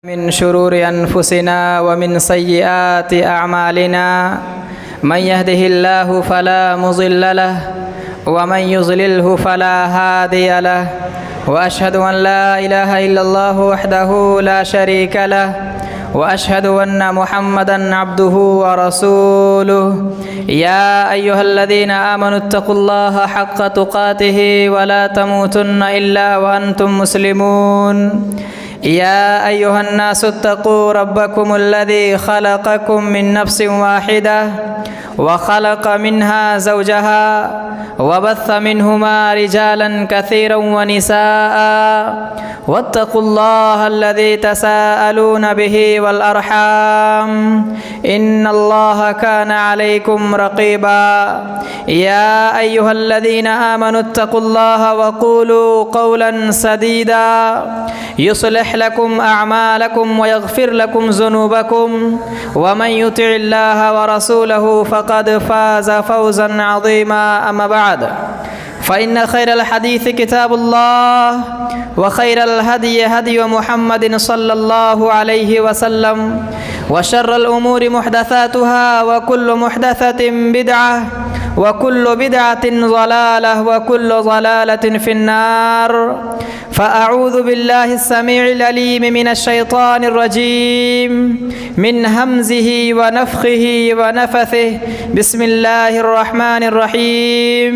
من شرور أنفسنا ومن سيئات أعمالنا من يهده الله فلا مضل له ومن يضلله فلا هادي له وأشهد أن لا إله إلا الله وحده لا شريك له وأشهد أن محمدًا عبده ورسوله يا أيها الذين آمنوا اتقوا الله حق تقاته ولا تموتن إلا وأنتم مسلمون يا أيها الناس اتقوا ربكم الذي خلقكم من نفس واحدة وخلق منها زوجها وبث منهما رجالا كثيرا ونساء واتقوا الله الذي تساءلون به والأرحام إن الله كان عليكم رقيبا يا أيها الذين آمنوا اتقوا الله وقولوا قولا سديدا يصلح لكم أعمالكم ويغفر لكم ذنوبكم ومن يطع الله ورسوله فقد فاز فوزا عظيما أما بعد فإن خير الحديث كتاب الله وخير الهدي هدي محمد صلى الله عليه وسلم وشر الأمور محدثاتها وكل محدثة بدعة وكل بدعة ضلالة وكل ضلالة في النار فأعوذ بالله السميع العليم من الشيطان الرجيم من همزه ونفخه ونفثه بسم الله الرحمن الرحيم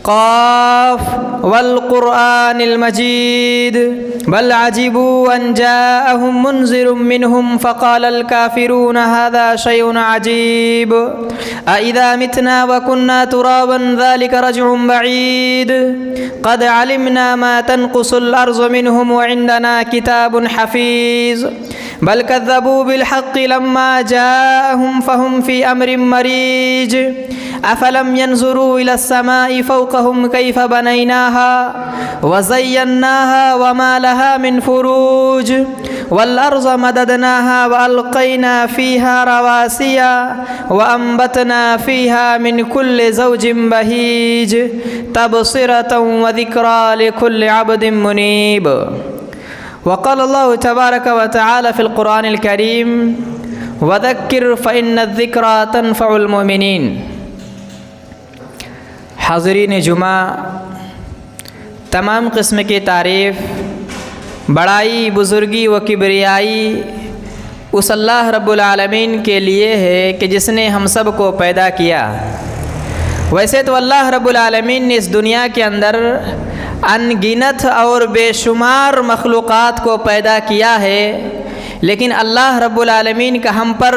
قاف والقرآن المجيد بل عجبوا أن جاءهم منذر منهم فقال الكافرون هذا شيء عجيب أإذا متنا وكنا ترابا ذلك رجع بعيد قد علمنا ما تنقص الأرض منهم وعندنا كتاب حفيظ بل كذبوا بالحق لما جاءهم فهم في أمر مريج أفلم ينظروا إلى السماء فوقهم كيف بنيناها وزيناها وما لها من فروج والأرض مددناها وألقينا فيها رواسي وأنبتنا فيها من كل زوج بهيج تبصرة وذكرى لكل عبد منيب وقال الله تبارك وتعالى في القرآن الكريم وذكر فإن الذكرى تنفع المؤمنين حاضرین جمعہ، تمام قسم کی تعریف، بڑائی، بزرگی و کبریائی اس اللہ رب العالمین کے لیے ہے کہ جس نے ہم سب کو پیدا کیا۔ ویسے تو اللہ رب العالمین نے اس دنیا کے اندر ان گنت اور بے شمار مخلوقات کو پیدا کیا ہے، لیکن اللہ رب العالمین کا ہم پر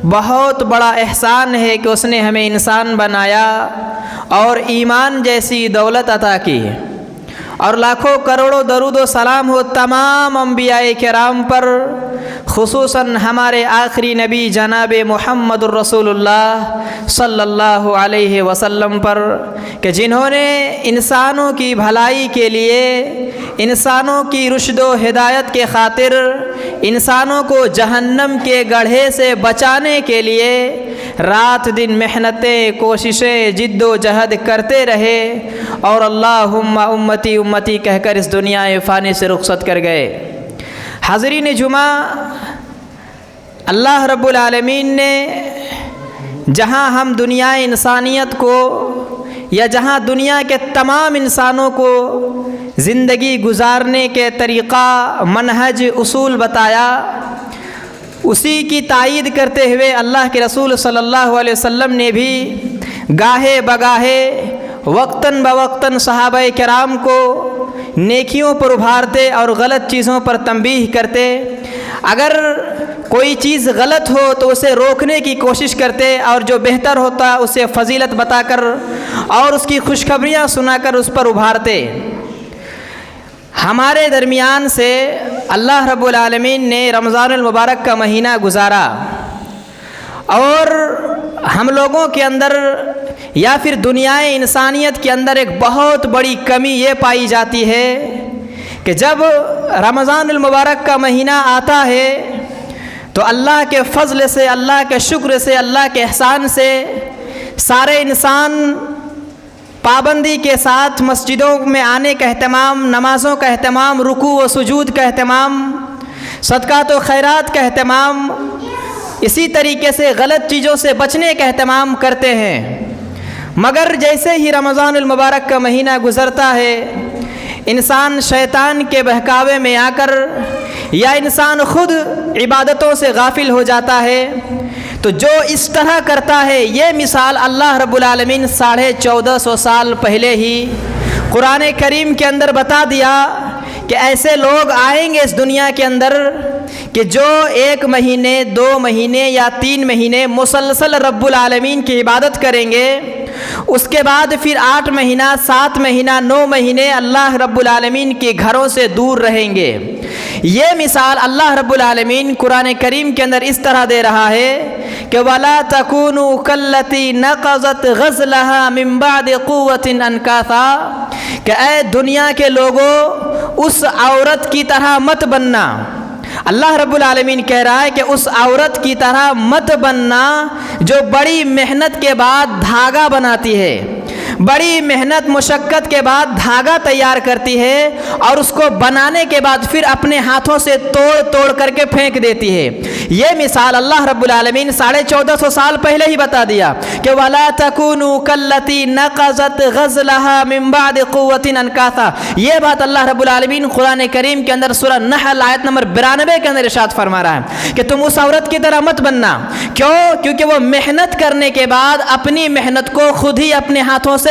بہت بڑا احسان ہے کہ اس نے ہمیں انسان بنایا اور ایمان جیسی دولت عطا کی، اور لاکھوں کروڑوں درود و سلام ہو تمام انبیاء کرام پر، خصوصاً ہمارے آخری نبی جناب محمد الرسول اللہ صلی اللہ علیہ وسلم پر، کہ جنہوں نے انسانوں کی بھلائی کے لیے، انسانوں کی رشد و ہدایت کے خاطر، انسانوں کو جہنم کے گڑھے سے بچانے کے لیے رات دن محنتیں، کوششیں، جد و جہد کرتے رہے، اور اللہم امتی امتی کہہ کر اس دنیا فانی سے رخصت کر گئے۔ حاضرین جمعہ، اللہ رب العالمین نے جہاں ہم دنیا انسانیت کو، یا جہاں دنیا کے تمام انسانوں کو زندگی گزارنے کے طریقہ، منہج، اصول بتایا، اسی کی تائید کرتے ہوئے اللہ کے رسول صلی اللہ علیہ وسلم نے بھی گاہے بگاہے، وقتاً بوقتاً صحابہ کرام کو نیکیوں پر ابھارتے اور غلط چیزوں پر تنبیہ کرتے۔ اگر کوئی چیز غلط ہو تو اسے روکنے کی کوشش کرتے، اور جو بہتر ہوتا اسے فضیلت بتا کر اور اس کی خوشخبریاں سنا کر اس پر ابھارتے۔ ہمارے درمیان سے اللہ رب العالمین نے رمضان المبارک کا مہینہ گزارا، اور ہم لوگوں کے اندر یا پھر دنیا انسانیت کے اندر ایک بہت بڑی کمی یہ پائی جاتی ہے کہ جب رمضان المبارک کا مہینہ آتا ہے تو اللہ کے فضل سے، اللہ کے شکر سے، اللہ کے احسان سے سارے انسان پابندی کے ساتھ مسجدوں میں آنے کا اہتمام، نمازوں کا اہتمام، رکوع و سجود کا اہتمام صدقات و خیرات کا اہتمام، اسی طریقے سے غلط چیزوں سے بچنے کا اہتمام کرتے ہیں، مگر جیسے ہی رمضان المبارک کا مہینہ گزرتا ہے انسان شیطان کے بہکاوے میں آ کر یا انسان خود عبادتوں سے غافل ہو جاتا ہے، تو جو اس طرح کرتا ہے یہ مثال اللہ رب العالمین 1450 سال پہلے ہی قرآن کریم کے اندر بتا دیا کہ ایسے لوگ آئیں گے اس دنیا کے اندر کہ جو 1 مہینے 2 مہینے یا 3 مہینے مسلسل رب العالمین کی عبادت کریں گے، اس کے بعد پھر 8 مہینہ 7 مہینہ 9 مہینے اللہ رب العالمین کے گھروں سے دور رہیں گے۔ یہ مثال اللہ رب العالمین قرآن کریم کے اندر اس طرح دے رہا ہے کہ وَلَا تَكُونُوا كَالَّتِي نَقَضَتْ غَزْلَهَا مِن بَعْدِ قُوَّةٍ أَنْكَاثًا، کہ اے دنیا کے لوگوں اس عورت کی طرح مت بننا۔ اللہ رب العالمین کہہ رہا ہے کہ اس عورت کی طرح مت بننا جو بڑی محنت کے بعد دھاگا بناتی ہے، بڑی محنت مشقت کے بعد دھاگا تیار کرتی ہے اور اس کو بنانے کے بعد پھر اپنے ہاتھوں سے توڑ کر کے پھینک دیتی ہے۔ یہ مثال اللہ رب العالمین 1450 سال پہلے ہی بتا دیا کہ وَلَا تَكُونُوا كَالَّتِي نَقَضَتْ غَزْلَهَا مِن بَعْدِ قُوَّةٍ أَنْكَاثًا، یہ بات اللہ رب العالمین قرآن کریم کے اندر سورہ نحل آیت نمبر 92 کے اندر ارشاد فرما رہا ہے کہ تم اس عورت کی طرح مت بننا۔ کیونکہ وہ محنت کرنے کے بعد اپنی محنت کو خود ہی اپنے ہاتھوں سے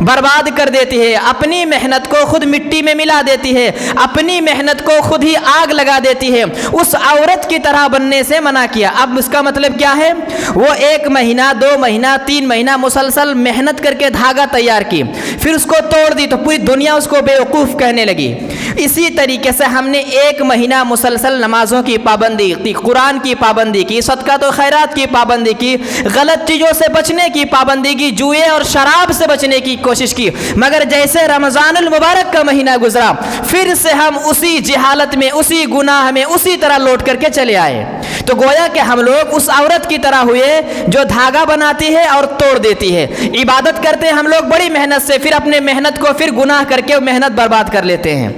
برباد کر دیتی ہے، اپنی محنت کو خود مٹی میں ملا دیتی ہے، اپنی محنت کو خود ہی آگ لگا دیتی ہے۔ اس عورت کی طرح بننے سے منع کیا۔ اب اس کا مطلب کیا ہے؟ وہ 1 مہینہ 2 مہینہ 3 مہینہ مسلسل محنت کر کے دھاگا تیار کی، پھر اس کو توڑ دی تو پوری دنیا اس کو بیوقوف کہنے لگی۔ اسی طریقے سے ہم نے 1 مہینہ مسلسل نمازوں کی پابندی کی، قرآن کی پابندی کی، صدقات و خیرات کی پابندی کی، غلط چیزوں سے بچنے کی پابندی کی، جوئے اور شراب سے بچنے کی کوشش کی، مگر جیسے رمضان المبارک کا مہینہ گزرا پھر سے ہم اسی جہالت میں، اسی گناہ میں، اسی طرح لوٹ کر کے چلے آئے۔ تو گویا کہ ہم لوگ اس عورت کی طرح ہوئے جو دھاگا بناتی ہے اور توڑ دیتی ہے۔ عبادت کرتے ہیں ہم لوگ بڑی محنت سے، پھر اپنے محنت کو پھر گناہ کر کے محنت برباد کر لیتے ہیں۔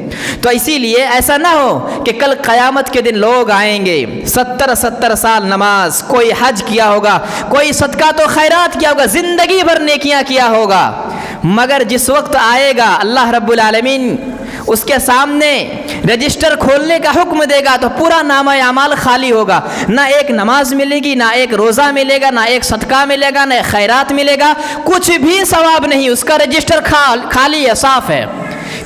تو اسی لیے ایسا نہ ہو کہ کل قیامت کے دن لوگ آئیں گے 70 سال نماز، کوئی حج کیا ہوگا، کوئی صدقات و خیرات کیا ہوگا، زندگی بھر نیکیاں کیا ہوگا، مگر جس وقت آئے گا اللہ رب العالمین اس کے سامنے رجسٹر کھولنے کا حکم دے گا تو پورا نامہ اعمال خالی ہوگا، نہ ایک نماز ملے گی، نہ ایک روزہ ملے گا، نہ ایک صدقہ ملے گا، نہ ایک خیرات ملے گا، کچھ بھی ثواب نہیں، اس کا رجسٹر خالی ہے، صاف ہے۔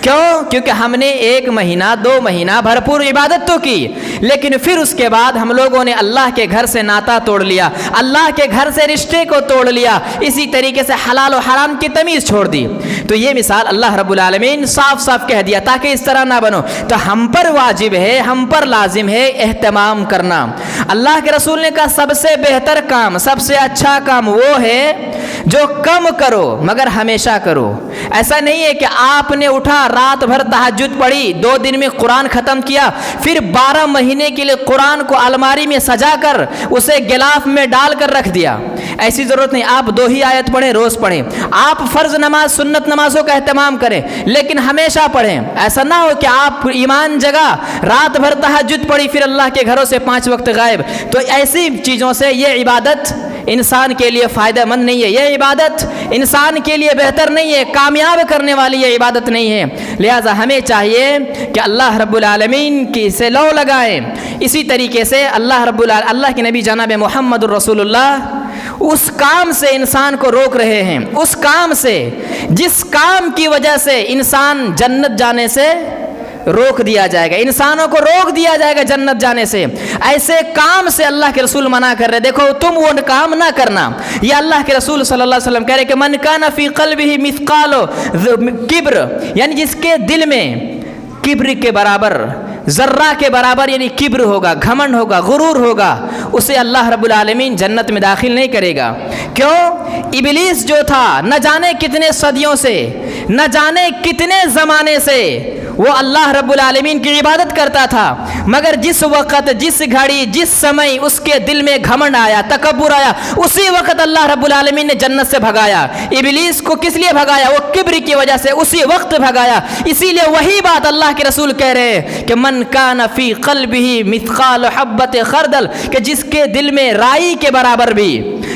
کیوں؟ کیونکہ ہم نے 1 مہینہ 2 مہینہ بھرپور عبادت تو کی، لیکن پھر اس کے بعد ہم لوگوں نے اللہ کے گھر سے ناتا توڑ لیا، اللہ کے گھر سے رشتے کو توڑ لیا، اسی طریقے سے حلال و حرام کی تمیز چھوڑ دی۔ تو یہ مثال اللہ رب العالمین صاف صاف کہہ دیا تاکہ اس طرح نہ بنو۔ تو ہم پر واجب ہے، ہم پر لازم ہے اہتمام کرنا۔ اللہ کے رسول نے کہا سب سے بہتر کام، سب سے اچھا کام وہ ہے جو کم کرو مگر ہمیشہ کرو۔ ایسا نہیں ہے کہ آپ نے اٹھا رات بھر تہجد پڑھی، 2 دن میں قرآن ختم کیا، پھر 12 مہینے کے لیے قرآن کو الماری میں سجا کر اسے غلاف میں ڈال کر رکھ دیا۔ ایسی ضرورت نہیں، آپ 2 ہی آیت پڑھیں، روز پڑھیں، آپ فرض نماز سنت نمازوں کا اہتمام کریں لیکن ہمیشہ پڑھیں۔ ایسا نہ ہو کہ آپ ایمان جگہ رات بھر تہجد پڑھی پھر اللہ کے گھروں سے 5 وقت غائب۔ تو ایسی چیزوں سے یہ عبادت انسان کے لیے فائدہ مند نہیں ہے، یہ عبادت انسان کے لیے بہتر نہیں ہے، کامیاب کرنے والی یہ عبادت نہیں ہے۔ لہٰذا ہمیں چاہیے کہ اللہ رب العالمین کی سے لو لگائیں۔ اسی طریقے سے اللہ کے نبی جناب محمد الرسول اللہ اس کام سے انسان کو روک رہے ہیں، اس کام سے جس کام کی وجہ سے انسان جنت جانے سے روک دیا جائے گا، انسانوں کو روک دیا جائے گا جنت جانے سے، ایسے کام سے اللہ کے رسول منع کر رہے۔ دیکھو تم وہ کام نہ کرنا، یہ اللہ کے رسول صلی اللہ علیہ وسلم کہہ رہے کہ من کان فی قلبہ مثقال کبر، یعنی جس کے دل میں کبر کے برابر، ذرہ کے برابر یعنی کبر ہوگا، گھمنڈ ہوگا، غرور ہوگا، اسے اللہ رب العالمین جنت میں داخل نہیں کرے گا۔ کیوں؟ ابلیس جو تھا نہ جانے کتنے صدیوں سے، نہ جانے کتنے زمانے سے وہ اللہ رب العالمین کی عبادت کرتا تھا، مگر جس وقت، جس گھڑی، جس سمے اس کے دل میں گھمنڈ آیا، تکبر آیا، اسی وقت اللہ رب العالمین نے جنت سے بھگایا۔ ابلیس کو کس لیے بھگایا؟ وہ کبر کی وجہ سے اسی وقت بھگایا۔ اسی لیے وہی بات اللہ کے رسول کہہ رہے ہیں کہ من کان فی قلبہ مثقال حبۃ خردل، کہ جس کے دل میں رائی کے برابر بھی،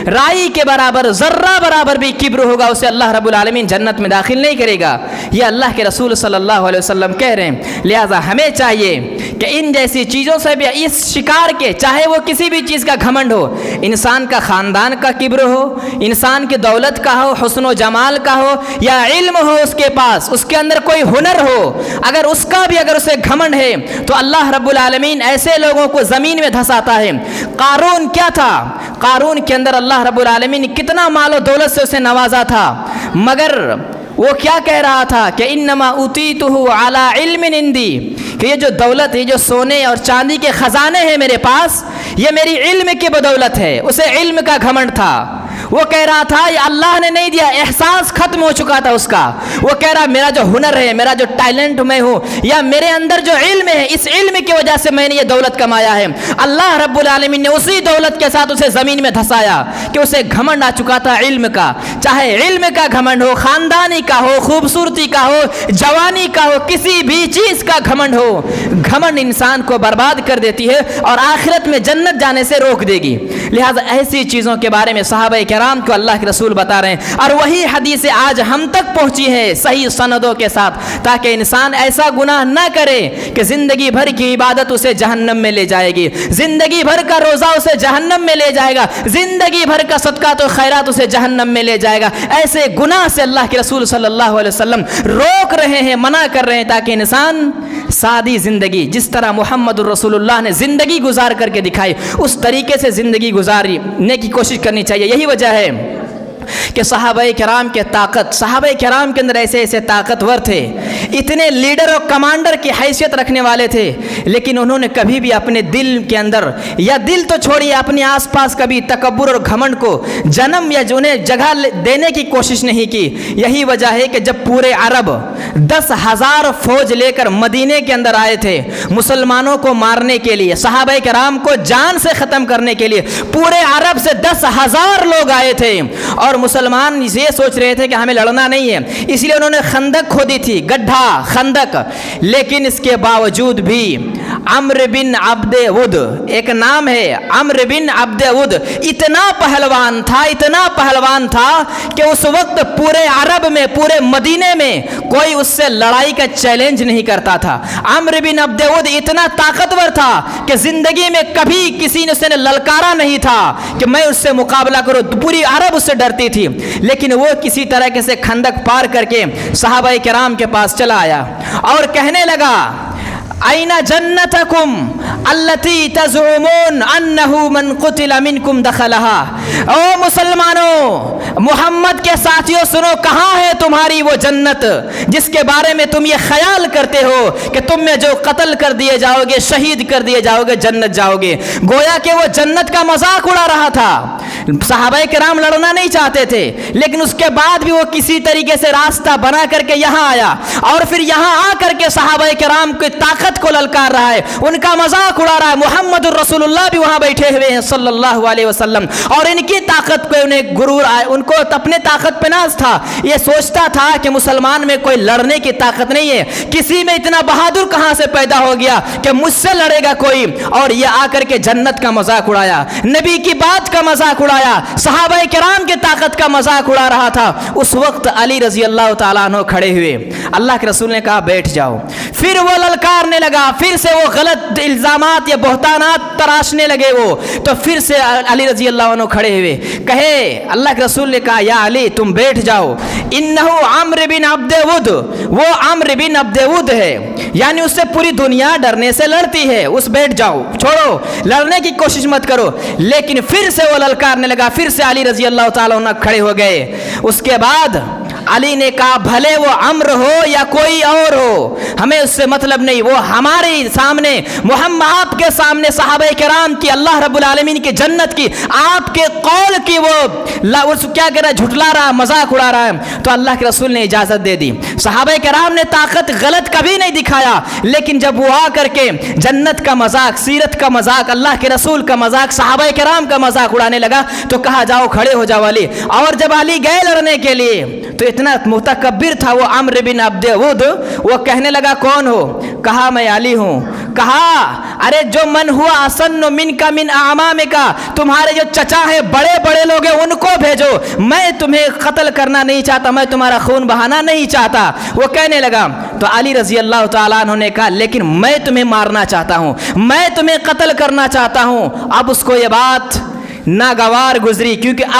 رائی کے برابر، ذرہ برابر بھی کبر ہوگا، اسے اللہ رب العالمین جنت میں داخل نہیں کرے گا۔ یہ اللہ کے رسول صلی اللہ علیہ وسلم کہہ رہے ہیں۔ لہذا ہمیں چاہیے کہ ان جیسی چیزوں سے بھی، اس شکار کے، چاہے وہ کسی بھی چیز کا گھمنڈ ہو، انسان کا خاندان کا کبر ہو، انسان کی دولت کا ہو، حسن و جمال کا ہو، یا علم ہو اس کے پاس، اس کے اندر کوئی ہنر ہو، اگر اس کا بھی اگر اسے گھمنڈ ہے تو اللہ رب العالمین ایسے لوگوں کو زمین میں دھساتا ہے۔ قارون کیا تھا؟ قارون کے اندر اللہ رب العالمین نے کتنا مال و دولت سے اسے نوازا تھا، مگر وہ کیا کہہ رہا تھا کہ انما اوتیتہ علی علم عندی، کہ یہ جو دولت ہے، جو سونے اور چاندی کے خزانے ہیں میرے پاس، یہ میری علم کی بدولت ہے۔ اسے علم کا گھمنڈ تھا۔ وہ کہہ رہا تھا یہ اللہ نے نہیں دیا، احساس ختم ہو چکا تھا اس کا۔ وہ کہہ رہا میرا جو ہنر ہے، میرا جو ٹیلنٹ میں ہوں، یا میرے اندر جو علم ہے، اس علم کی وجہ سے میں نے یہ دولت کمایا ہے۔ اللہ رب العالمین نے اسی دولت کے ساتھ اسے زمین میں دھسایا کہ اسے گھمنڈ آ چکا تھا علم کا۔ چاہے علم کا گھمنڈ ہو، خاندانی کا ہو، خوبصورتی کا ہو، جوانی کا ہو، کسی بھی چیز کا گھمنڈ ہو، گھمنڈ انسان کو برباد کر دیتی ہے اور آخرت میں جنت جانے سے روک دے گی۔ لہٰذا ایسی چیزوں کے بارے میں صحابہ کرام کو اللہ کے رسول بتا رہے ہیں، اور وہی حدیث آج ہم تک پہنچی ہے صحیح سندوں کے ساتھ، تاکہ انسان ایسا گناہ نہ کرے کہ زندگی بھر کی عبادت اسے جہنم میں لے جائے گی، زندگی بھر کا روزہ اسے جہنم میں لے جائے گا، زندگی بھر کا صدقات و خیرات اسے جہنم میں لے جائے گا۔ ایسے گناہ سے اللہ کے رسول صلی اللہ علیہ وسلم روک رہے ہیں، منع کر رہے ہیں، تاکہ انسان سادی زندگی، جس طرح محمد الرسول اللہ نے زندگی گزار کر کے دکھائی، اس طریقے سے زندگی گزارنے کی کوشش کرنی چاہیے۔ یہی وجہ ہے کہ صحابہ کرام کے طاقت، صحابہ کرام کے اندر ایسے ایسے طاقتور تھے، اتنے لیڈر اور کمانڈر کی حیثیت رکھنے والے تھے، لیکن انہوں نے کبھی بھی اپنے دل کے اندر، یا دل تو چھوڑیے اپنے آس پاس کبھی تکبر اور گھمنڈ کو جنم یا انہیں جگہ دینے کی کوشش نہیں کی۔ یہی وجہ ہے کہ جب پورے عرب 10,000 فوج لے کر مدینے کے اندر آئے تھے مسلمانوں کو مارنے کے لیے، صحابہ کرام کو جان سے ختم کرنے کے لیے، پورے عرب سے 10,000 لوگ آئے تھے، اور مسلمان یہ سوچ رہے تھے کہ ہمیں لڑنا نہیں ہے، اس لیے انہوں نے خندق کھودی تھی، گڈھا خندق، لیکن اس کے باوجود بھی عمرو بن عبد ود، ایک نام ہے عمرو بن عبد ود، اتنا پہلوان تھا، اتنا پہلوان تھا کہ اس وقت پورے عرب میں، پورے مدینے میں کوئی اس سے لڑائی کا چیلنج نہیں کرتا تھا۔ عمرو بن عبد ود اتنا طاقتور تھا کہ زندگی میں کبھی کسی نے اسے للکارا نہیں تھا کہ میں اس سے مقابلہ کروں، پوری عرب اس سے ڈرتی تھی، لیکن وہ کسی طرح سے خندق پار کر کے صحابہ کرام کے پاس چلا آیا اور کہنے لگا أين جنتكم التي تزعمون أنه من قتل منكم دخلها؟ او مسلمانوں، محمد کے ساتھیوں سنو، کہاں ہے تمہاری وہ جنت جس کے بارے میں تم یہ خیال کرتے ہو کہ تم میں جو قتل کر دیے جاؤ گے، شہید کر دیے جاؤ گے، جنت جاؤ گے۔ گویا کہ وہ جنت کا مذاق اڑا رہا تھا۔ صحابہ کرام لڑنا نہیں چاہتے تھے، لیکن اس کے بعد بھی وہ کسی طریقے سے راستہ بنا کر کے یہاں آیا، اور پھر یہاں آ کر کے صحابہ کرام کی طاقت کو للکار رہا ہے، ان کا مذاق اڑا رہا ہے۔ محمد الرسول اللہ بھی وہاں بیٹھے ہوئے ہیں صلی اللہ علیہ وسلم، اور ان کی طاقت پہ انہیں غرور آئے، ان کو اپنے طاقت پہ ناز تھا۔ یہ سوچتا تھا کہ مسلمان میں کوئی لڑنے کی طاقت نہیں ہے، کسی میں اتنا بہادر کہاں سے پیدا ہو گیا کہ مجھ سے لڑے گا کوئی، اور یہ آ کر کے جنت کا مذاق اڑایا، نبی کی بات کا مذاق اڑایا، صحابہ کرام کی طاقت کا مذاق اڑا رہا تھا۔ اس وقت علی رضی اللہ تعالیٰ عنہ کھڑے ہوئے، اللہ کے رسول نے کہا بیٹھ جاؤ۔ پھر وہ للکارنے لگا، پھر سے وہ غلط الزامات یا بہتانات تراشنے لگے، وہ تو پھر سے علی رضی اللہ عنہ کھڑے ہوئے، کہے اللہ کے رسول نے کہا یا علی تم بیٹھ جاؤ، انہو عمرو بن عبد ود، وہ عمرو بن عبد ود ہے، یعنی اس سے پوری دنیا ڈرنے سے لڑتی ہے، اس بیٹھ جاؤ، چھوڑو، لڑنے کی کوشش مت کرو۔ لیکن پھر سے وہ للکارنے لگا، پھر سے علی رضی اللہ تعالیٰ عنہ کھڑے ہو گئے۔ اس کے بعد علی نے کہا بھلے وہ عمرو ہو یا کوئی اور ہو، ہمیں اس سے مطلب نہیں، وہ ہمارے سامنے محمد آپ کے سامنے صحابہ کرام کی، اللہ رب العالمین کی جنت کی، آپ کے قول کی وہ کیا کہہ رہا ہے، جھٹلا رہا، مذاق اڑا رہا ہے۔ تو اللہ کے رسول نے اجازت دے دی۔ صحابہ کرام نے طاقت غلط کبھی نہیں دکھایا، لیکن جب وہ آ کر کے جنت کا مذاق، سیرت کا مذاق، اللہ کے رسول کا مذاق، صحابہ کرام کا مذاق اڑانے لگا تو کہا جاؤ کھڑے ہو جاؤ علی۔ اور جب علی گئے لڑنے کے لیے تو اتنا متکبر تھا وہ عمرو بن عبد ود، وہ کہنے لگا کون ہو؟ کہا میں علی ہوں۔ کہا ارے جو من ہوا اسن من کا من اعمام کا، تمہارے جو چچا ہیں، بڑے بڑے لوگ ہیں، ان کو بھیجو، میں تمہیں قتل کرنا نہیں چاہتا، میں تمہارا خون بہانا نہیں چاہتا۔ وہ کہنے لگا تو علی رضی اللہ تعالیٰ عنہ نے کہا لیکن میں تمہیں مارنا چاہتا ہوں، میں تمہیں قتل کرنا چاہتا ہوں۔ اب اس کو یہ بات ناگوار گزری، کیونکہ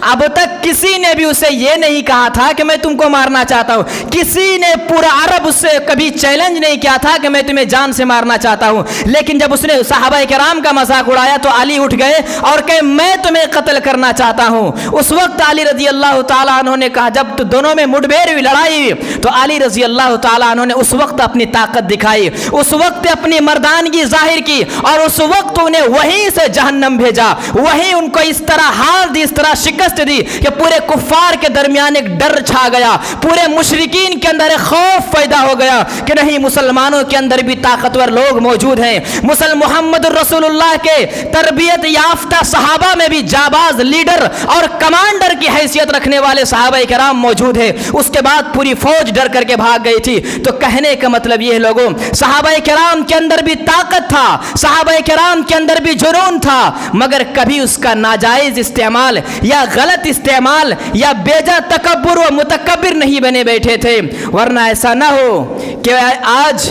اب تک کسی نے بھی اسے یہ نہیں کہا تھا کہ میں تم کو مارنا چاہتا ہوں، کسی نے پورا عرب اس سے کبھی چیلنج نہیں کیا تھا کہ میں تمہیں جان سے مارنا چاہتا ہوں، لیکن جب اس نے صحابہ کرام کا مذاق اڑایا تو علی اٹھ گئے اور کہے میں تمہیں قتل کرنا چاہتا ہوں۔ اس وقت علی رضی اللہ تعالیٰ عنہ نے کہا، جب تو دونوں میں مٹبھیڑ ہوئی، لڑائی ہوئی، تو علی رضی اللہ تعالیٰ عنہ نے اس وقت اپنی طاقت دکھائی، اس وقت اپنی مردانگی ظاہر کی، اور اس وقت انہیں وہیں سے جہنم بھیجا، وہیں ان کو اس طرح ہار دی، اس طرح شکست دی کہ پورے کفار کے درمیان ایک ڈر چھا گیا، پورے مشرکین کے اندر ایک خوف پیدا ہو گیا کہ نہیں، مسلمانوں کے اندر بھی طاقتور لوگ موجود ہیں، محمد رسول اللہ کے تربیت یافتہ صحابہ میں بھی جاباز لیڈر اور کمانڈر کی حیثیت رکھنے والے صحابہ کرام موجود ہیں۔ اس کے بعد پوری فوج ڈر کر کے بھاگ گئی تھی۔ تو کہنے کا مطلب یہ ہے لوگوں، صحابہ کرام کے اندر بھی طاقت تھا، صحابہ کرام کے اندر بھی جنون تھا، مگر کبھی اس کا ناجائز استعمال یا غلط استعمال یا بیجا تکبر و متکبر نہیں بنے بیٹھے تھے، ورنہ ایسا نہ ہو کہ آج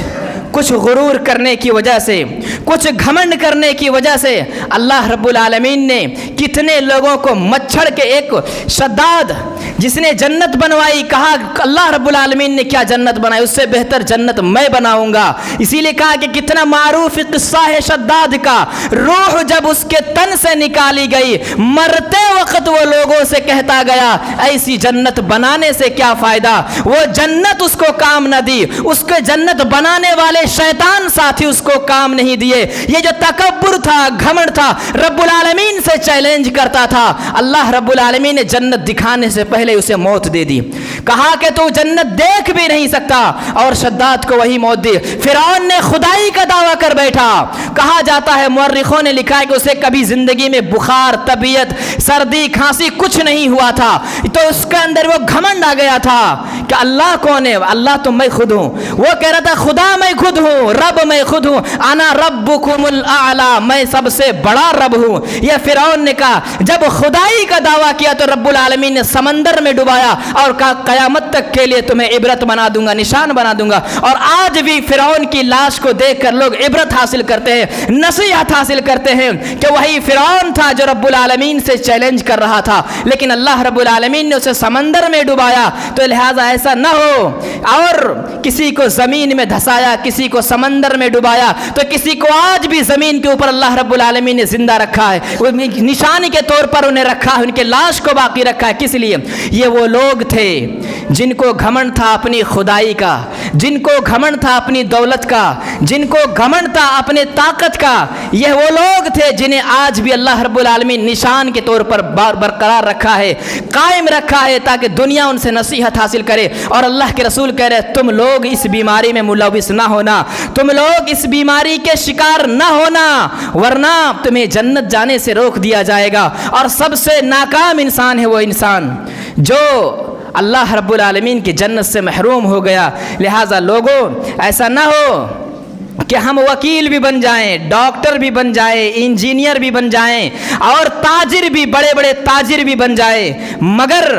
کچھ غرور کرنے کی وجہ سے، کچھ گھمنڈ کرنے کی وجہ سے اللہ رب العالمین نے کتنے لوگوں کو مچھڑ کے، ایک شداد جس نے جنت بنوائی، کہا اللہ رب العالمین نے کیا جنت بنائی، اس سے بہتر جنت میں بناؤں گا۔ اسی لیے کہا کہ کتنا معروف قصہ ہے شداد کا، روح جب اس کے تن سے نکالی گئی، مرتے وقت وہ لوگوں سے کہتا گیا ایسی جنت بنانے سے کیا فائدہ، وہ جنت اس کو کام نہ دی، اس کے جنت بنانے والے شیطان ساتھی اس کو کام نہیں دیے۔ یہ جو تکبر تھا، گھمنڈ تھا، رب العالمین سے چیلنج کرتا تھا، اللہ رب العالمین نے جنت دکھانے سے پہلے اسے موت دے دی، کہا کہ تو جنت دیکھ بھی نہیں سکتا، اور شداد کو وہی موت دی۔ فرعون نے خدائی کا دعویٰ کر بیٹھا، کہا جاتا ہے، مورخوں نے لکھا ہے کہ اسے کبھی زندگی میں بخار، طبیعت، سردی، کھانسی کچھ نہیں ہوا تھا، تو اس کے اندر وہ گھمنڈ آ گیا تھا کہ اللہ کون ہے، اللہ تو میں خود ہوں۔ وہ کہہ رہا تھا خدا میں خود ہوں، رب میں خود ہوں، انا ربکم الاعلی، میں سب سے بڑا رب ہوں۔ یہ فرعون نے کہا، جب خدائی کا دعویٰ کیا تو رب العالمین نے سمندر میں ڈبایا اور کہا قیامت تک کے لیے تمہیں عبرت بنا دوں گا، نشان بنا دوں گا۔ اور آج بھی فرعون کی لاش کو دیکھ کر لوگ عبرت حاصل کرتے ہیں، نصیحت حاصل کرتے ہیں کہ وہی فرعون تھا جو رب العالمین سے چیلنج کر رہا تھا، لیکن اللہ رب العالمین نے اسے سمندر میں ڈبایا۔ تو لہٰذا ایسا نہ ہو، اور کسی کو زمین میں دھسایا، کسی کو سمندر میں ڈبایا، تو کسی کو آج بھی زمین کے اوپر اللہ رب العالمین نے زندہ رکھا ہے، نشانی کے طور پر انہیں رکھا ہے، ان کے لاش کو باقی رکھا ہے۔ کس لیے؟ یہ وہ لوگ تھے جن کو گھمنڈ تھا اپنی خدائی کا، جن کو گھمنڈ تھا اپنی دولت کا، جن کو گھمنڈ تھا اپنے طاقت کا۔ یہ وہ لوگ تھے جنہیں آج بھی اللہ رب العالمین نشان کے طور پر برقرار رکھا ہے، قائم رکھا ہے، تاکہ دنیا ان سے نصیحت حاصل کرے۔ اور اللہ کے رسول کہہ رہے تم لوگ اس بیماری میں ملوث نہ ہونا، تم لوگ اس بیماری کے شکار نہ ہونا، ورنہ تمہیں جنت جانے سے روک دیا جائے گا۔ اور سب سے ناکام انسان ہے وہ انسان جو اللہ رب العالمین کی جنت سے محروم ہو گیا۔ لہٰذا لوگوں، ایسا نہ ہو کہ ہم وکیل بھی بن جائیں، ڈاکٹر بھی بن جائیں، انجینئر بھی بن جائیں، اور تاجر بھی، بڑے بڑے تاجر بھی بن جائیں، مگر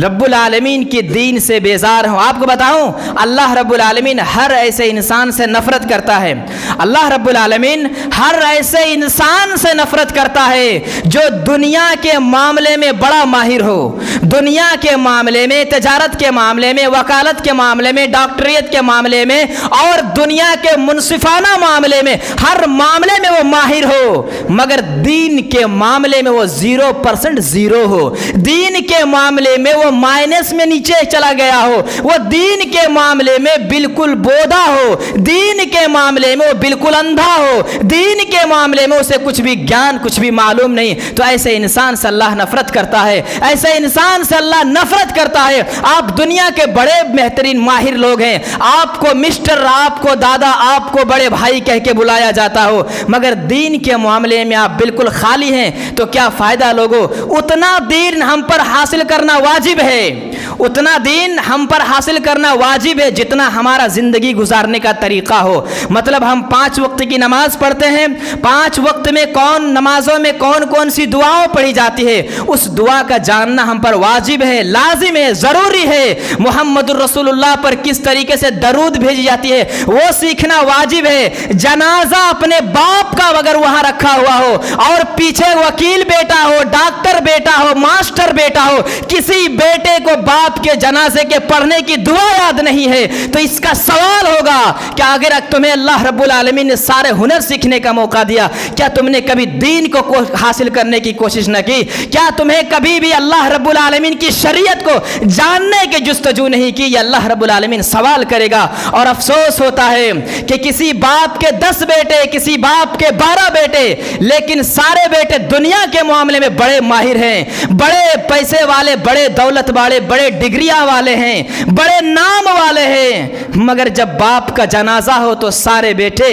رب العالمین کی دین سے بیزار ہوں۔ آپ کو بتاؤں، اللہ رب العالمین ہر ایسے انسان سے نفرت کرتا ہے، اللہ رب العالمین ہر ایسے انسان سے نفرت کرتا ہے جو دنیا کے معاملے میں بڑا ماہر ہو، دنیا کے معاملے میں، تجارت کے معاملے میں، وکالت کے معاملے میں، ڈاکٹریت کے معاملے میں، اور دنیا کے منصفانہ معاملے میں، ہر معاملے میں وہ ماہر ہو، مگر دین کے معاملے میں وہ 0% زیرو ہو، دین کے معاملے میں وہ مائنس میں نیچے چلا گیا ہو، وہ دین کے معاملے میں بالکل بودا ہو، دین کے معاملے میں وہ بالکل اندھا ہو، دین کے معاملے میں اسے کچھ بھی گیان کچھ بھی معلوم نہیں، تو ایسے انسان سے اللہ نفرت کرتا ہے، ایسے انسان سے اللہ نفرت کرتا ہے۔ آپ دنیا کے بڑے بہترین ماہر لوگ ہیں، آپ کو مسٹر، آپ کو دادا، آپ کو بڑے بھائی کہہ کے بلایا جاتا ہو، مگر دین کے معاملے میں آپ بالکل خالی ہیں، تو کیا فائدہ لوگوں؟ اتنا دین ہم پر حاصل کرنا واجب ہے، اتنا دین ہم پر حاصل کرنا واجب ہے جتنا ہمارا زندگی گزارنے کا طریقہ ہو۔ مطلب ہم 5 وقت کی نماز پڑھتے ہیں، 5 وقت میں نمازوں میں کون کون سی دعاؤں پڑھی جاتی ہے، اس دعا کا جاننا ہم پر واجب ہے، لازم ہے، ضروری ہے۔ محمد الرسول اللہ پر کس طریقے سے درود بھیجی جاتی ہے وہ سیکھنا واجب ہے۔ جنازہ اپنے باپ کا اگر وہاں رکھا ہوا ہو اور پیچھے وکیل بیٹا ہو، ڈاکٹر بیٹا ہو، ماسٹر بیٹا ہو، کسی بیٹے کو باپ کے جنازے کے پڑھنے کی دعا یاد نہیں ہے، تو اس کا سوال ہوگا کہ اگر تمہیں اللہ رب العالمین نے سارے ہنر سیکھنے کا موقع دیا، کیا تم نے کبھی دین کو حاصل کرنے کی کوشش نہ کی؟ کیا تمہیں کبھی بھی اللہ رب العالمین کی شریعت کو جاننے کی جستجو نہیں کی؟ یہ اللہ رب العالمین سوال کرے گا۔ اور افسوس ہوتا ہے کہ کسی باپ کے 10 بیٹے، کسی باپ کے 12 بیٹے، لیکن سارے بیٹے دنیا کے معاملے میں بڑے ماہر ہیں، بڑے پیسے والے، بڑے دولت والے، بڑے ڈگریاں والے ہیں، بڑے نام والے ہیں، مگر جب باپ کا جنازہ ہو تو سارے بیٹے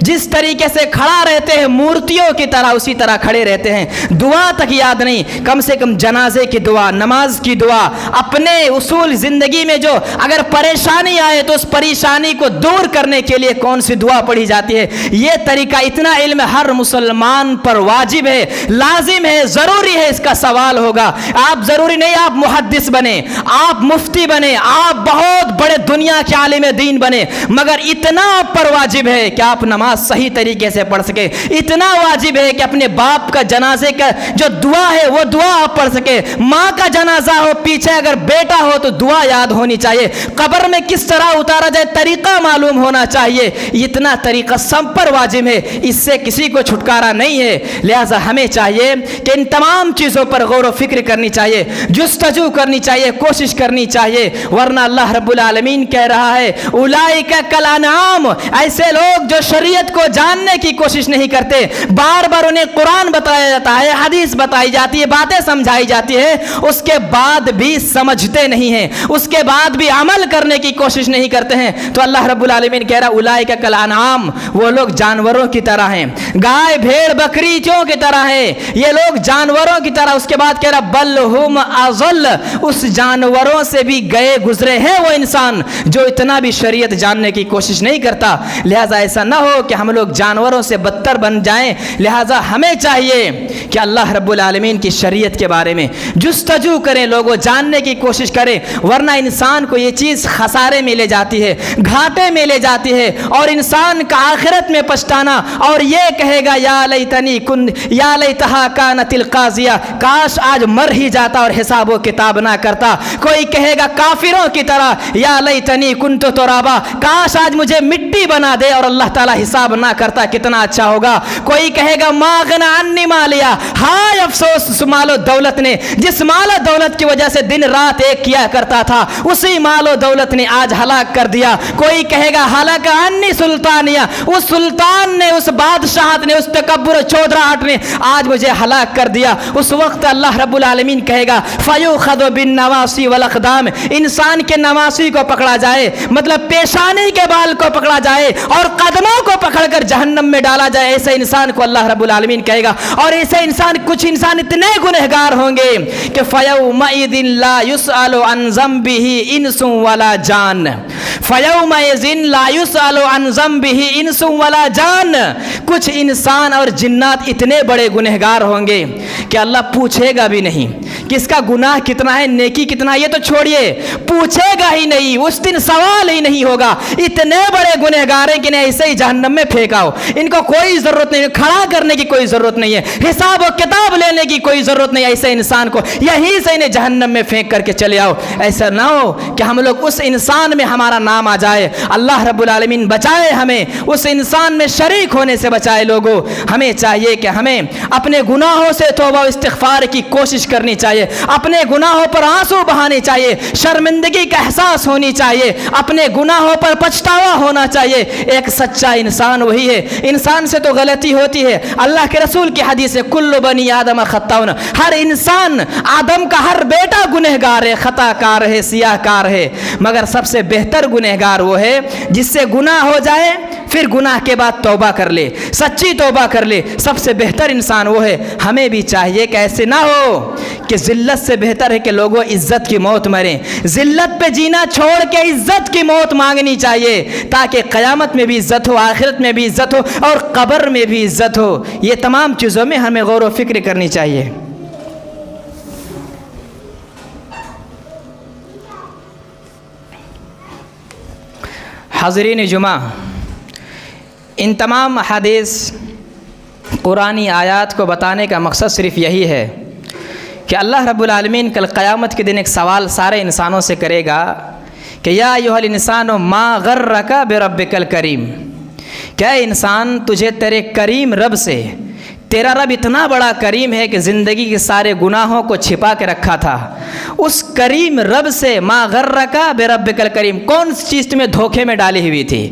جس طریقے سے کھڑا رہتے ہیں مورتیوں کی طرح اسی طرح کھڑے رہتے ہیں، دعا تک یاد نہیں۔ کم سے کم جنازے کی دعا، نماز کی دعا، اپنے اصول زندگی میں جو اگر پریشانی آئے تو اس پریشانی کو دور کرنے کے لیے کون سی دعا پڑھی جاتی ہے، یہ طریقہ، اتنا علم ہر مسلمان پر واجب ہے، لازم ہے، ضروری ہے۔ اس کا سوال ہوگا، آپ ضروری نہیں آپ محدث بنے، آپ مفتی بنے، آپ بہت بڑے دنیا کے عالم دین بنے، مگر اتنا آپ پر واجب ہے کہ آپ نماز صحیح طریقے سے پڑھ سکے، اتنا واجب ہے کہ اپنے باپ کا جنازے کا جو دعا ہے وہ دعا آپ پڑھ سکے، ماں کا جنازہ ہو پیچھے اگر بیٹا ہو تو دعا یاد ہونی چاہیے، قبر میں کس طرح اتارا جائے طریقہ معلوم ہونا چاہیے، اتنا طریقہ سب پر واجب ہے، اس سے کسی کو چھٹکارا نہیں ہے۔ لہذا ہمیں چاہیے کہ ان تمام چیزوں پر غور و فکر کرنی چاہیے، جستجو کرنی چاہیے، کوشش کرنی چاہیے، ورنہ اللہ رب العالمین کہہ رہا ہے اولئک کالانعام، ایسے لوگ جو شریعت کو جاننے کی کوشش نہیں کرتے، بار بار انہیں قرآن بتایا جاتا ہے، حدیث بتائی جاتی ہے، باتیں سمجھائی جاتی ہے، اس کے بعد بھی سمجھتے نہیں ہیں، اس کے بعد بھی عمل کرنے کی کوشش نہیں کرتے ہیں، تو اللہ رب العالمین کہہ رہا اولئک کالانعام، وہ لوگ جانوروں کی طرح ہیں، گائے بھیڑ بکریوں کی طرح ہیں، یہ لوگ جانوروں کی طرح۔ اس کے بعد کہہ رہا بل ہم اضل، اس جانوروں سے بھی گئے گزرے ہیں وہ انسان جو اتنا بھی شریعت جاننے کی کوشش نہیں کرتا۔ لہٰذا ایسا نہ ہو کہ ہم لوگ جانوروں سے بدتر بن جائیں، لہٰذا ہمیں چاہیے کہ اللہ رب العالمین کی شریعت کے بارے میں جستجو کریں، لوگوں جاننے کی کوشش کریں، ورنہ انسان کو یہ چیز خسارے میں لے جاتی ہے، گھاٹے میں لے جاتی ہے، اور انسان کا آخرت میں پچھتانا اور یہ کہے گا یا لیتہا کانت القاضیہ، کاش آج مر ہی جاتا اور حساب و کتاب نہ کرتا۔ کوئی کہے گا کافروں کی طرح یا لیتنی کنت ترابا، کاش آج مجھے مٹی بنا دے اور اللہ تعالیٰ حساب نہ کرتا، کتنا اچھا ہوگا۔ کوئی کہے گا ما غنی عنی مالیا، ہائے افسوس اس مال و دولت نے، جس مال و دولت کی وجہ سے دن رات ایک کیا کرتا تھا، اسی مال و دولت نے آج ہلاک کر دیا۔ کوئی کہے گا ہلاک عنی سلطانیہ، اس سلطان نے، اس بادشاہت نے، اس تکبر و چودراہٹ نے آج مجھے ہلاک کر دیا۔ اس وقت اللہ رب العالمین کہے گا فیؤخذ بالنواصی والاقدام، انسان کے نواصی کو پکڑا جائے، مطلب پیشانی کے بال کو پکڑا جائے اور قدموں کو پکڑ کر جہنم میں ڈالا جائے، ایسے انسان کو اللہ رب العالمین کہے گا۔ اور ایسے انسان، کچھ انسان اتنے گنہگار ہوں گے کہ فیومئذ لا یسأل عن ذنبہ انس ولا جان، فیومئذ لا یسأل عن ذنبہ انس ولا جان، کچھ انسان اور جنات اتنے بڑے گنہگار ہوں گے کہ اللہ پوچھے گا بھی نہیں کہ اس کا گناہ کتنا ہے، نیکی کتنا ہے، یہ تو چھوڑیے، پوچھے گا ہی نہیں، اس دن سوال ہی نہیں ہوگا۔ اتنے بڑے گنہگار ہیں کہ انہیں ایسے ہی جہنم میں پھینکاؤ، ان کو کوئی ضرورت نہیں، کھڑا کرنے کی کوئی ضرورت نہیں ہے، حساب و کتاب لینے کی کوئی ضرورت نہیں، ایسے انسان کو یہیں سے انہیں جہنم میں پھینک کر کے چلے آؤ۔ ایسا نہ ہو کہ ہم لوگ اس انسان میں ہمارا نام آ جائے۔ اللہ رب العالمین بچائے ہمیں، اس انسان میں شریک ہونے سے بچائے۔ لوگوں ہمیں چاہیے کہ ہمیں اپنے گناہوں سے توبہ و استغفار کی کوشش کرنی چاہیے۔ چاہیے, اپنے گناہوں پر آنسو بہانے چاہیے, شرمندگی کا احساس ہونی چاہیے, اپنے گناہوں پر پچھتاوا ہونا چاہیے. ایک سچا انسان وہی ہے. انسان سے تو غلطی ہوتی ہے, اللہ کے رسول کی حدیث ہے کل بنی آدم خطاؤن, ہر انسان آدم کا ہر بیٹا گنہگار ہے, خطا کار ہے, سیاہ کار ہے, مگر سب سے بہتر گنہگار وہ ہے جس سے گناہ ہو جائے پھر گناہ کے بعد توبہ کر لے, سچی توبہ کر لے. سب سے بہتر انسان وہ ہے. ہمیں بھی چاہیے کہ ایسے نہ ہو کہ ذلت سے بہتر ہے کہ لوگوں عزت کی موت مریں. ذلت پہ جینا چھوڑ کے عزت کی موت مانگنی چاہیے تاکہ قیامت میں بھی عزت ہو, آخرت میں بھی عزت ہو اور قبر میں بھی عزت ہو. یہ تمام چیزوں میں ہمیں غور و فکر کرنی چاہیے. حاضرین جمعہ, ان تمام احادیث قرآنی آیات کو بتانے کا مقصد صرف یہی ہے کہ اللہ رب العالمین کل قیامت کے دن ایک سوال سارے انسانوں سے کرے گا کہ یا ایھا الانسان ما غرک بربک الکریم, کیا انسان تجھے تیرے کریم رب سے, تیرا رب اتنا بڑا کریم ہے کہ زندگی کے سارے گناہوں کو چھپا کے رکھا تھا, اس کریم رب سے ما غرک بربک الکریم, کون سی چیز تمہیں دھوکے میں ڈالی ہوئی تھی,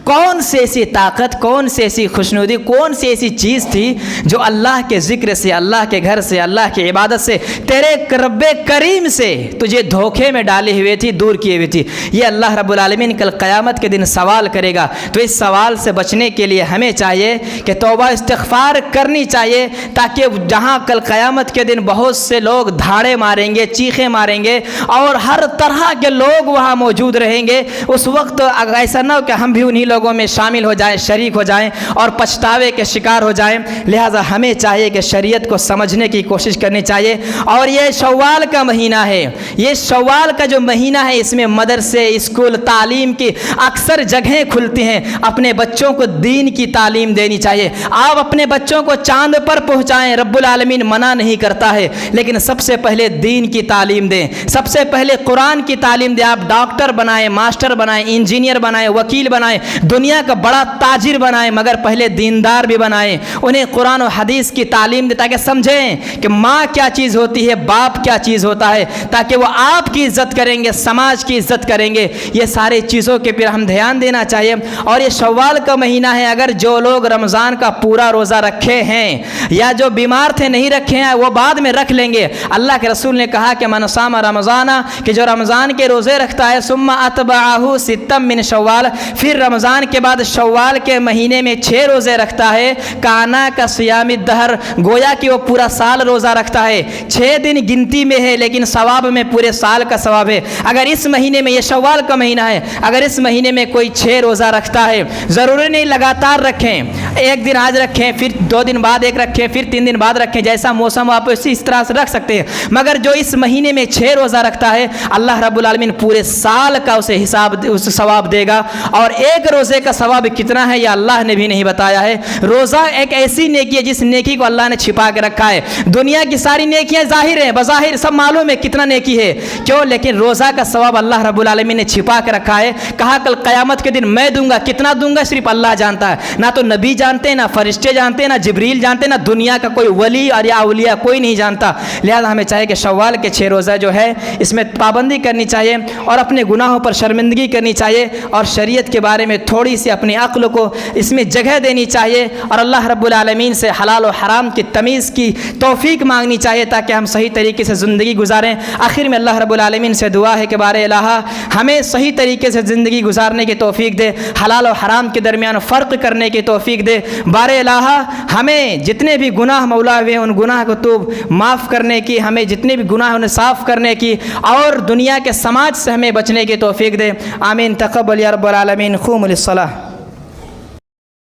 کون سی ایسی طاقت, کون سی ایسی خوشنودی, کون سی ایسی چیز تھی جو اللہ کے ذکر سے, اللہ کے گھر سے, اللہ کی عبادت سے, تیرے رب کریم سے تجھے دھوکے میں ڈالی ہوئی تھی, دور کی ہوئی تھی. یہ اللہ رب العالمین کل قیامت کے دن سوال کرے گا. تو اس سوال سے بچنے کے لیے ہمیں چاہیے کہ توبہ استغفار کرنی چاہیے تاکہ جہاں کل قیامت کے دن بہت سے لوگ دھاڑے ماریں گے, چیخیں ماریں گے اور ہر طرح کے لوگ وہاں موجود رہیں گے, اس وقت ایسا نہ ہو کہ ہم بھی انہی لوگوں میں شامل ہو جائیں, شریک ہو جائیں اور پچھتاوے کے شکار ہو جائیں. لہٰذا ہمیں چاہیے کہ شریعت کو سمجھنے کی کوشش کرنی چاہیے. اور یہ شوال کا مہینہ ہے, یہ شوال کا جو مہینہ ہے اس میں مدرسے, اسکول, تعلیم کی اکثر جگہیں کھلتی ہیں. اپنے بچوں کو دین کی تعلیم دینی چاہیے. آپ اپنے بچوں کو چاند پر پہنچائیں, رب العالمین منع نہیں کرتا ہے, لیکن سب سے پہلے دین کی تعلیم دیں, سب سے پہلے قرآن کی تعلیم دیں. آپ ڈاکٹر بنائیں, ماسٹر بنائیں, انجینئر بنائیں, وکیل بنائیں, دنیا کا بڑا تاجر بنائیں, مگر پہلے دیندار بھی بنائیں. انہیں قرآن و حدیث کی تعلیم دیں تاکہ سمجھیں کہ ماں کیا چیز ہوتی ہے, باپ کیا چیز ہوتا ہے, تاکہ وہ آپ کی عزت کریں گے, سماج کی عزت کریں گے. یہ ساری چیزوں کے پھر ہم دھیان دینا چاہیے. اور یہ شوال کا مہینہ ہے, اگر جو لوگ رمضان کا پورا روزہ رکھے ہیں یا جو بیمار تھے نہیں رکھے ہیں وہ بعد میں رکھ لیں گے. اللہ کے رسول نے کہا کہ من صام رمضان, کہ جو رمضان کے روزے رکھتا ہے, ثم اتبعہ ستا من شوال, پھر رمضان کے بعد شوال کے مہینے میں 6 روزے رکھتا ہے, کانا کا صیام الدہر, گویا کہ وہ پورا سال روزہ رکھتا ہے. 6 دن گنتی میں ہے لیکن ثواب میں پورے سال کا ثواب ہے. اگر اس مہینے میں, یہ شوال کا مہینہ ہے, اگر اس مہینے میں کوئی 6 روزہ رکھتا ہے, ضروری نہیں لگاتار رکھیں, ایک دن آج رکھیں, پھر 2 دن بعد ایک رکھیں, پھر 3 دن بعد رکھیں, جیسا موسم آپ اس طرح سے رکھ سکتے ہیں. مگر جو اس مہینے میں 6 روزہ رکھتا ہے, اللہ رب العالمین پورے سال کا اسے حساب, اس ثواب دے گا. اور ایک روزے کا ثواب کتنا ہے یہ اللہ نے بھی نہیں بتایا ہے. روزہ ایک ایسی نیکی ہے جس نیکی کو اللہ نے چھپا کے رکھا ہے. دنیا کی ساری نیکیاں ظاہر ہیں, بظاہر سب معلوم ہے کتنا نیکی ہے, کیوں, لیکن روزہ کا ثواب اللہ رب العالمین نے چھپا کے رکھا ہے. کہا کل قیامت کے دن میں دوں گا, کتنا دوں گا صرف اللہ جانتا ہے. نہ تو نبی جانتے ہیں, نہ فرشتے جانتے ہیں, نہ جبریل جانتے ہیں, نہ دنیا کا کوئی ولی اور یا اولیاء کوئی نہیں جانتا. لہذا ہمیں چاہیے کہ شوال کے 6 روزہ جو ہے اس میں پابندی کرنی چاہیے اور اپنے گناہوں پر شرمندگی کرنی چاہیے اور شریعت کے بارے میں تھوڑی سی اپنی عقل کو اس میں جگہ دینی چاہیے اور اللہ رب العالمین سے حلال و حرام کی تمیز کی توفیق مانگنی چاہیے تاکہ ہم صحیح طریقے سے زندگی گزاریں. آخر میں اللہ رب العالمین سے دعا ہے کہ بار الہ ہمیں صحیح طریقے سے زندگی گزارنے کی توفیق دے, حلال و حرام کے درمیان فرق کرنے کی توفیق دے. بار الہ ہمیں جتنے بھی گناہ مولا ہوئے ان گناہ کو تو معاف کرنے کی, ہمیں جتنے بھی گناہ انہیں صاف کرنے کی اور دنیا کے سماج سے ہمیں بچنے کی توفیق دے. آمین. تقبل یا رب العالمین. قوموا للصلاۃ.